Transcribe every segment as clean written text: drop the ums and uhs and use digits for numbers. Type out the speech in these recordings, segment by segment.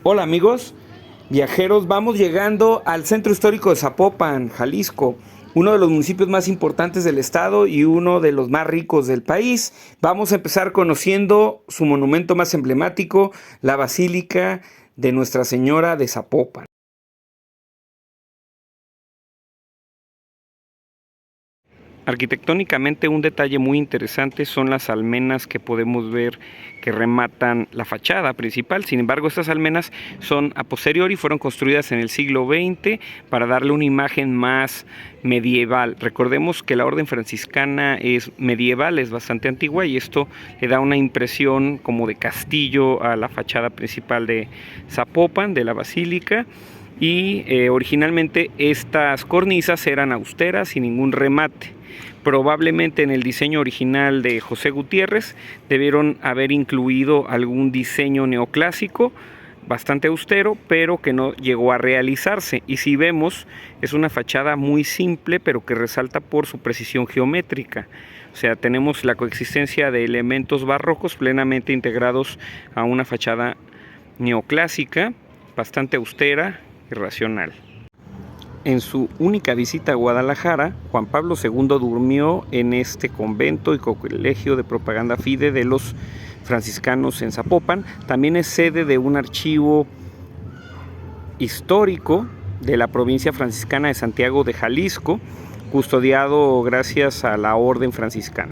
Hola amigos, viajeros, vamos llegando al centro histórico de Zapopan, Jalisco, uno de los municipios más importantes del estado y uno de los más ricos del país. Vamos a empezar conociendo su monumento más emblemático, la Basílica de Nuestra Señora de Zapopan. Arquitectónicamente, un detalle muy interesante son las almenas que podemos ver que rematan la fachada principal. Sin embargo, estas almenas son a posteriori, fueron construidas en el siglo XX para darle una imagen más medieval. Recordemos que la orden franciscana es medieval, es bastante antigua, y esto le da una impresión como de castillo a la fachada principal de Zapopan, de la basílica. Y originalmente estas cornisas eran austeras, sin ningún remate. Probablemente en el diseño original de José Gutiérrez debieron haber incluido algún diseño neoclásico bastante austero, pero que no llegó a realizarse. Y si vemos, es una fachada muy simple, pero que resalta por su precisión geométrica. O sea, tenemos la coexistencia de elementos barrocos plenamente integrados a una fachada neoclásica, bastante austera y racional. En su única visita a Guadalajara, Juan Pablo II durmió en este convento y colegio de propaganda fide de los franciscanos en Zapopan. También es sede de un archivo histórico de la provincia franciscana de Santiago de Jalisco, custodiado gracias a la orden franciscana.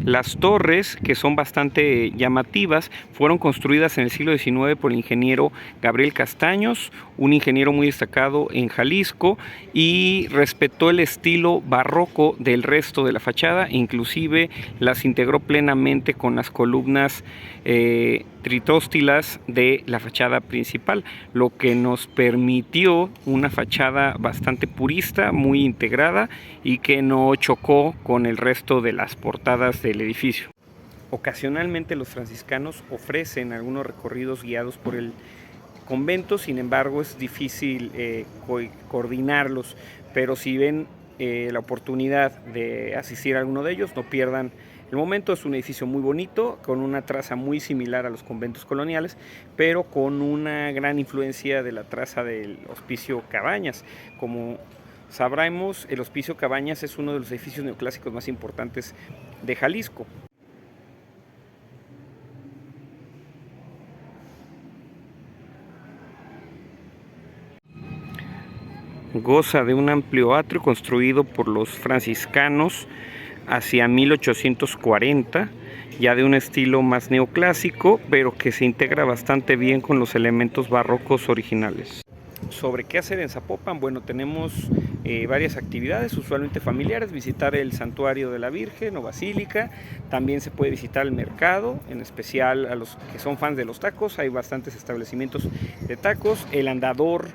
Las torres, que son bastante llamativas, fueron construidas en el siglo XIX por el ingeniero Gabriel Castaños, un ingeniero muy destacado en Jalisco, y respetó el estilo barroco del resto de la fachada, inclusive las integró plenamente con las columnas tritóstilas de la fachada principal, lo que nos permitió una fachada bastante purista, muy integrada, y que no chocó con el resto de las portadas del edificio. Ocasionalmente los franciscanos ofrecen algunos recorridos guiados por el convento, sin embargo es difícil coordinarlos, pero si ven la oportunidad de asistir a alguno de ellos, no pierdan el momento. Es un edificio muy bonito, con una traza muy similar a los conventos coloniales, pero con una gran influencia de la traza del Hospicio Cabañas. Como sabremos, el Hospicio Cabañas es uno de los edificios neoclásicos más importantes de Jalisco. Goza de un amplio atrio construido por los franciscanos hacia 1840, ya de un estilo más neoclásico, pero que se integra bastante bien con los elementos barrocos originales. Sobre qué hacer en Zapopan, bueno, tenemos varias actividades, usualmente familiares: visitar el Santuario de la Virgen o Basílica. También se puede visitar el mercado, en especial a los que son fans de los tacos. Hay bastantes establecimientos de tacos. El andador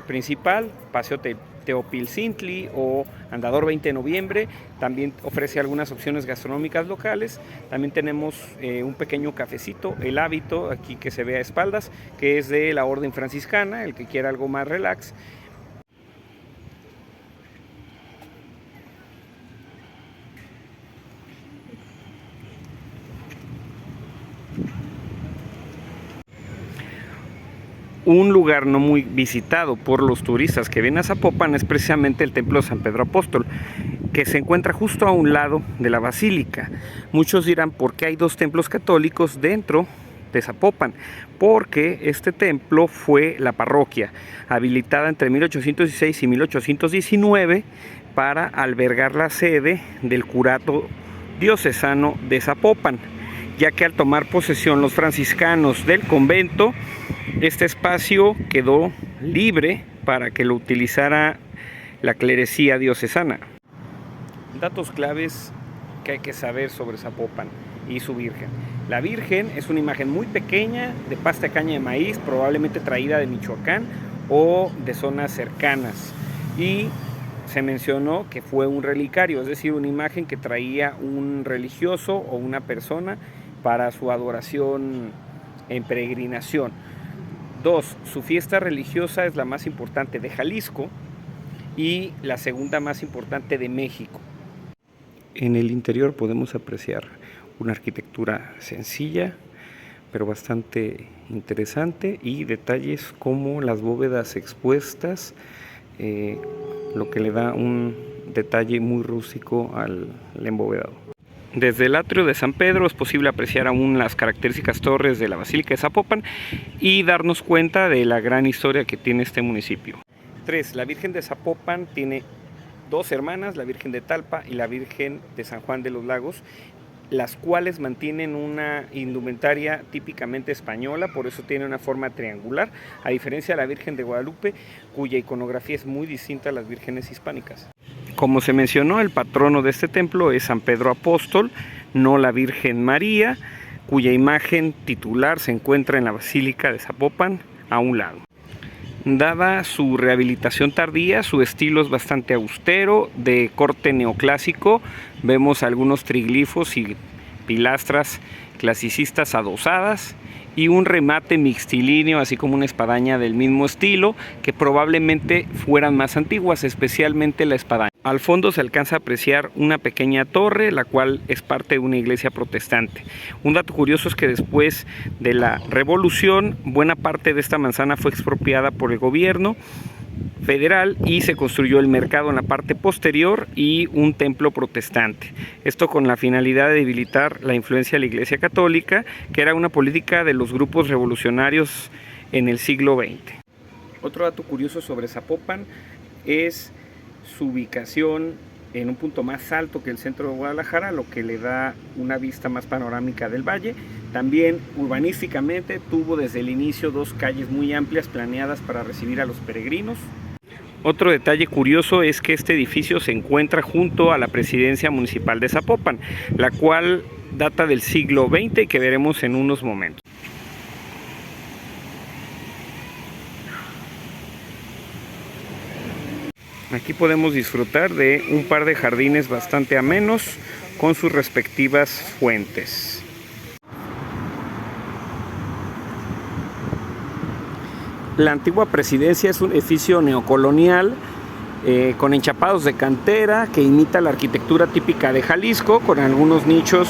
principal, Paseo Teopilzintli o Andador 20 de Noviembre, también ofrece algunas opciones gastronómicas locales. También tenemos un pequeño cafecito, El Hábito, aquí que se ve a espaldas, que es de la orden franciscana, el que quiera algo más relax. Un lugar no muy visitado por los turistas que vienen a Zapopan es precisamente el Templo de San Pedro Apóstol, que se encuentra justo a un lado de la basílica. Muchos dirán, ¿por qué hay dos templos católicos dentro de Zapopan, porque este templo fue la parroquia, habilitada entre 1816 y 1819 para albergar la sede del curato diocesano de Zapopan, ya que al tomar posesión los franciscanos del convento, este espacio quedó libre para que lo utilizara la clerecía diocesana. Datos claves que hay que saber sobre Zapopan y su Virgen. La Virgen es una imagen muy pequeña de pasta de caña de maíz, probablemente traída de Michoacán o de zonas cercanas, y se mencionó que fue un relicario, es decir, una imagen que traía un religioso o una persona para su adoración en peregrinación. 2. Su fiesta religiosa es la más importante de Jalisco y la segunda más importante de México. En el interior podemos apreciar una arquitectura sencilla, pero bastante interesante, y detalles como las bóvedas expuestas, lo que le da un detalle muy rústico al embovedado. Desde el atrio de San Pedro es posible apreciar aún las características torres de la Basílica de Zapopan y darnos cuenta de la gran historia que tiene este municipio. 3. La Virgen de Zapopan tiene dos hermanas, la Virgen de Talpa y la Virgen de San Juan de los Lagos, las cuales mantienen una indumentaria típicamente española, por eso tiene una forma triangular, a diferencia de la Virgen de Guadalupe, cuya iconografía es muy distinta a las vírgenes hispánicas. Como se mencionó, el patrono de este templo es San Pedro Apóstol, no la Virgen María, cuya imagen titular se encuentra en la Basílica de Zapopan, a un lado. Dada su rehabilitación tardía, su estilo es bastante austero, de corte neoclásico. Vemos algunos triglifos y pilastras clasicistas adosadas y un remate mixtilíneo, así como una espadaña del mismo estilo, que probablemente fueran más antiguas, especialmente la espadaña. Al fondo se alcanza a apreciar una pequeña torre, la cual es parte de una iglesia protestante. Un dato curioso es que después de la Revolución, buena parte de esta manzana fue expropiada por el gobierno federal y se construyó el mercado en la parte posterior y un templo protestante. Esto con la finalidad de debilitar la influencia de la Iglesia Católica, que era una política de los grupos revolucionarios en el siglo XX. Otro dato curioso sobre Zapopan es su ubicación en un punto más alto que el centro de Guadalajara, lo que le da una vista más panorámica del valle. También urbanísticamente tuvo desde el inicio dos calles muy amplias planeadas para recibir a los peregrinos. Otro detalle curioso es que este edificio se encuentra junto a la presidencia municipal de Zapopan, la cual data del siglo XX y que veremos en unos momentos. Aquí podemos disfrutar de un par de jardines bastante amenos con sus respectivas fuentes. La antigua presidencia es un edificio neocolonial con enchapados de cantera que imita la arquitectura típica de Jalisco, con algunos nichos